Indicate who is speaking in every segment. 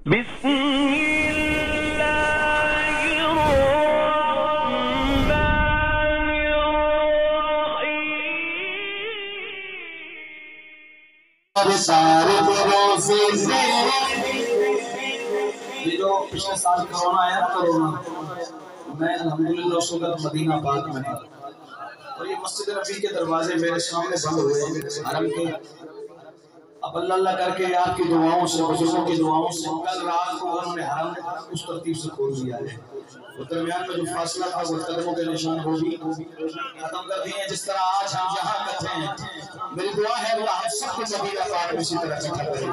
Speaker 1: بسم الله الرحمن الرحيم
Speaker 2: سارے روزے سے یہ جو پچھلے سال کرونا آیا نا کرونا میں الحمدللہ اس وقت مدینہ پاک میں تھا اور یہ مسجد نبی کے دروازے میرے سامنے بند ہوئے حرم کے اب اللہ کر کے آپ کی دعاؤں سے بزرگوں کی دعاؤں سے کل رات کو انہوں نے حرم اس ترتیب سے کھول دیا ہے وہ درمیان میں جو فاصلہ تھا وہ قدموں کے نشان وہ بھی ختم کر دیے ہیں جس طرح آج ہم یہاں کرتے ہیں میری دعا ہے اللہ ہم سب کو مدینہ پاک میں اسی طرح اکٹھا کرے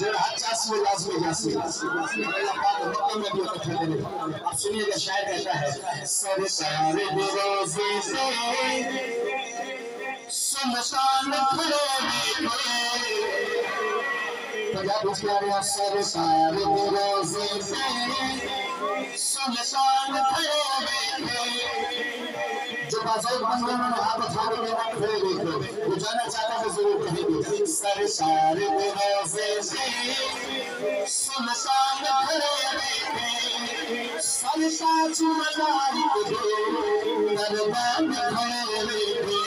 Speaker 2: جو ہر چاسی میں لازمی جاسی اللہ پاک مکہ میں بھی اکٹھا کرے آپ سنیے گا شاعر کہتا ہے سرکار روزے سے سمسان کھڑے پنجاب اس کے آریا سرکار روزے سے سمسان کھڑے جو بازار بندوں نے ہاتھ اٹھا کے کھڑے دیکھو وہ جانا چاہتا ہے ضرور کہیں گے سرکار روزے سے سمسان کھڑے سرکار چمداری کو دربان کھڑے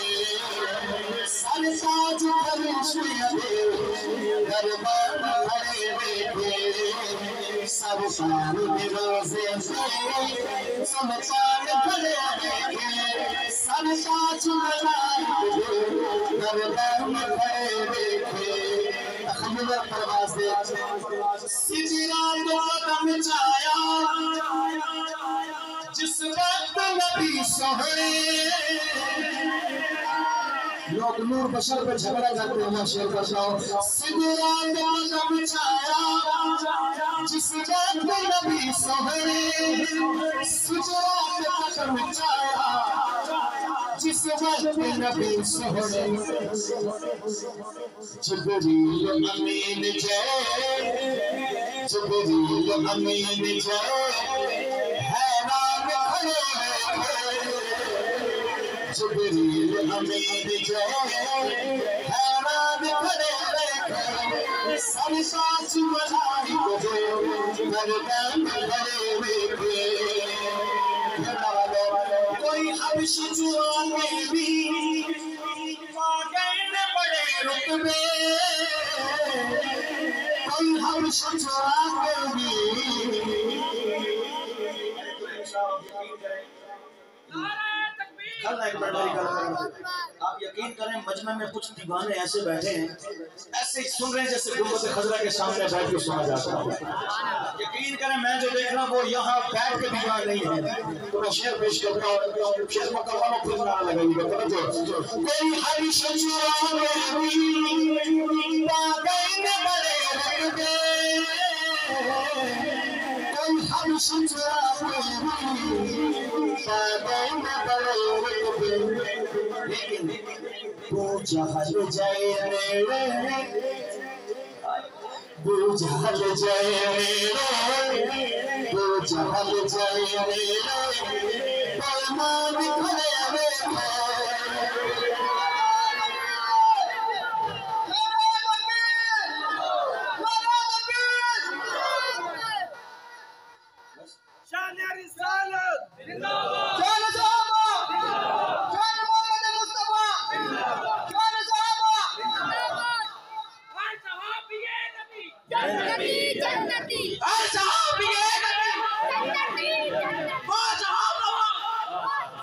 Speaker 2: سرساج فرشتے دربان کھڑے بیٹھے سرسار روزے سے سمسان کھڑے بیٹھے سرساج دربان کھڑے بیٹھے تخیل پرواز دے سجران کو قدم چایا جس وقت نبی سہرے لوگ نور بشر پہ جھگڑا کرتے ہیں میں شیئر کرتا ہوں سجران کو قدم چایا جس وقت نبی سہرے سجران کو قدم چایا جس وقت نبی سہرے جبریل امین جے جبریل امین جے حیران کھڑے جبریل امین جے حیران کھڑے سرساج مداری کو دربان کھڑے بیٹھے کوئی حبش چرا کے بھی ماگین بڑے رتبے کوئی حبش چرا کے بھی کل ایک بڑھائی آپ یقین کریں مجمع میں کچھ دیوانے ایسے بیٹھے ہیں ایسے سن رہے ہیں جیسے گنبد خضرا کے سامنے بیٹھ کے سنا جاتا ہے یقین کریں میں جو دیکھ رہا ہوں وہ یہاں بیٹھ کے دیوان نہیں ہے تو میں شعر پیش کرتا ہوں شعر مکہ والوں پھر نعرہ لگائیے گا کوئی حبش چرا کے بھی ماگین بڑے رتبے کوئی حبش چرا کے بھی لیکن وہ جہل جائے میرے وہ جہل جائے میرے وہ جہل جائے میرے فرمان کھڑے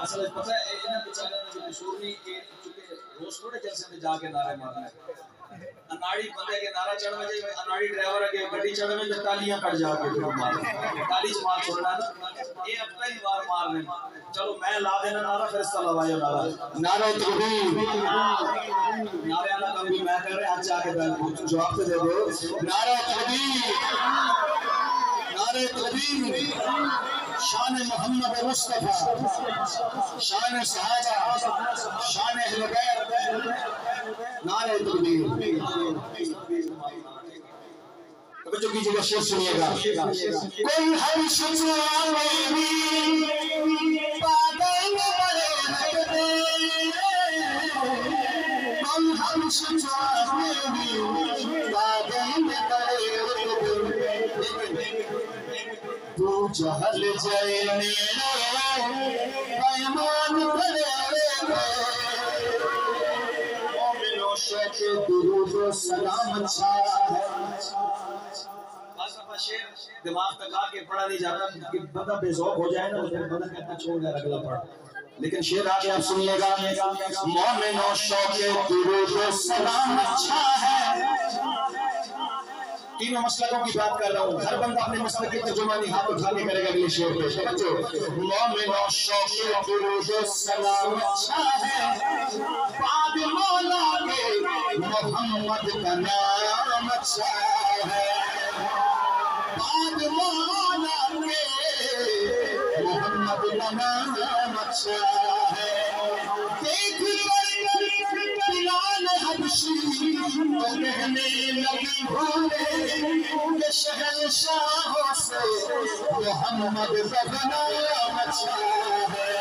Speaker 2: اصل پتہ ہے انہیں بچارے جو مشہور نہیں کہ چونکہ روز تھوڑے جلسے میں جا کے نعرے مارنا ہے اناڑی بندے کے نعرہ چڑھ میں جائے اناڑی ڈرائیور کے گڈی چڑھ میں جو تالیاں کٹ جا کے تالی جماعت چھوڑنا ہے یہ اپنا ہی بار مار رہے ہیں چلو میں لا دینا نعرہ پھر اس کا لوائیو نعرہ تکبیر نعرے اللہ کا بھی میں کر رہے ہاتھ جا کے جواب پہ دے دو نعرہ تکبیر نعرہ تکبیر شان محمد مصطفیٰ شان صحابہ شان اہل بیت نعرہ تکبیر توجہ کیجئے گا شعر سنیے گا کوئی حبش چرا کے بھی ماگین بڑے رتبے کوئی حبش چرا کے بھی ماگین بڑے رتبے
Speaker 1: تو جہل جائے میرا پیمان کرے مومنوں شوق درود و سلام اچھا ہے
Speaker 2: شیر دماغ تک آ کے پڑھا نہیں جاتا کہ بندہ بے ذوق ہو جائے نا تو بندہ کہتا چھوڑ گیا اگلا پڑھ لیکن شیر آگے آپ سنیے گا مومنوں شوق درود و سلام اچھا ہے تینوں مسلکوں کی بات کر رہا ہوں ہر بندہ اپنے مسلک کی ترجمانی ہاتھ اٹھا کے کرے گا اگلے شعر پہ مومنوں شوق درود و سلام اچھا ہے بعد مولا کے محمد کا نام اچھا ہے بعد مولا کے محمد کا نام اچھا ہے دیکھ بلال حبشی تو کہنے لگی بھولے کہ شہنشاہوں سے محمد کا نام اچھا ہے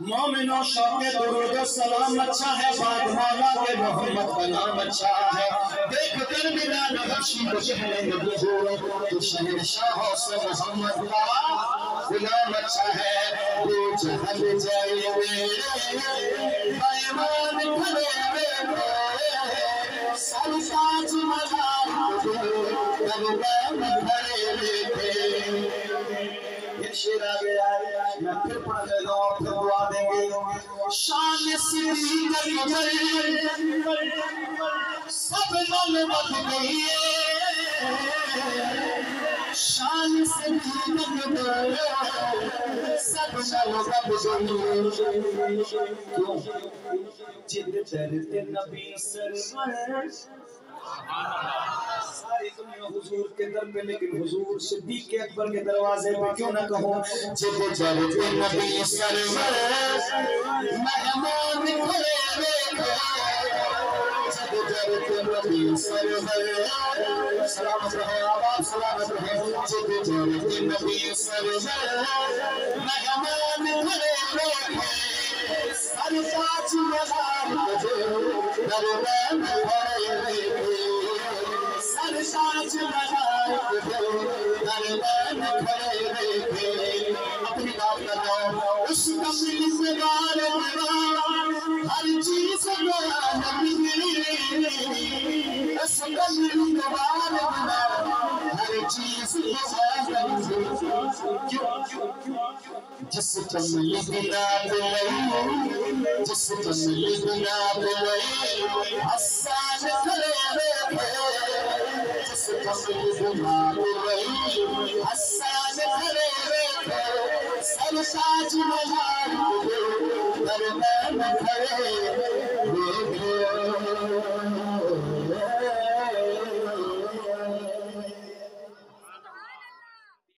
Speaker 2: مومنوں شوق درود و سلام اچھا ہے بعد مولا کے محمد کا نام اچھا ہے دیکھ کر بلال حبشی کو کہنے لگی بھولے کہ شہنشاہوں سے محمد کا غلام اچھا ہے تو جہل جائے میرے پیمان کرے سر تاج مدار دربان بھرے یہ شیر آگے آئے میں پھر پڑھ لے گا اور پھر دعا دیں گے شان صدیق اکبر سب نلوت گئی شان صدیق اکبر سب نلوت گئی کیوں جد درد نبی سرور ساری دنیا حضور کے در پہ لیکن حضور صدیق اکبر کے دروازے پہ کیوں نہ کہوں جب جب نبی سرور مہمان کھلے جب جب نبی سرور سلامت رہے آباد سلامت رہے جب جب نبی سرور مہمان کھلے سر تاج مدار دربان بھرے سر تاج مدار دربان بھرے اپنی بات کر رہا ہوں اس کملی سے بار ہر چیز نبی اس کملی سے بار ہر چیز جس کملی بنا بلئی جس کملی بنا بلئی حسان کھڑے جس کملی بنا بلئی حسان کھڑے سر تاج مدار دربان کھڑے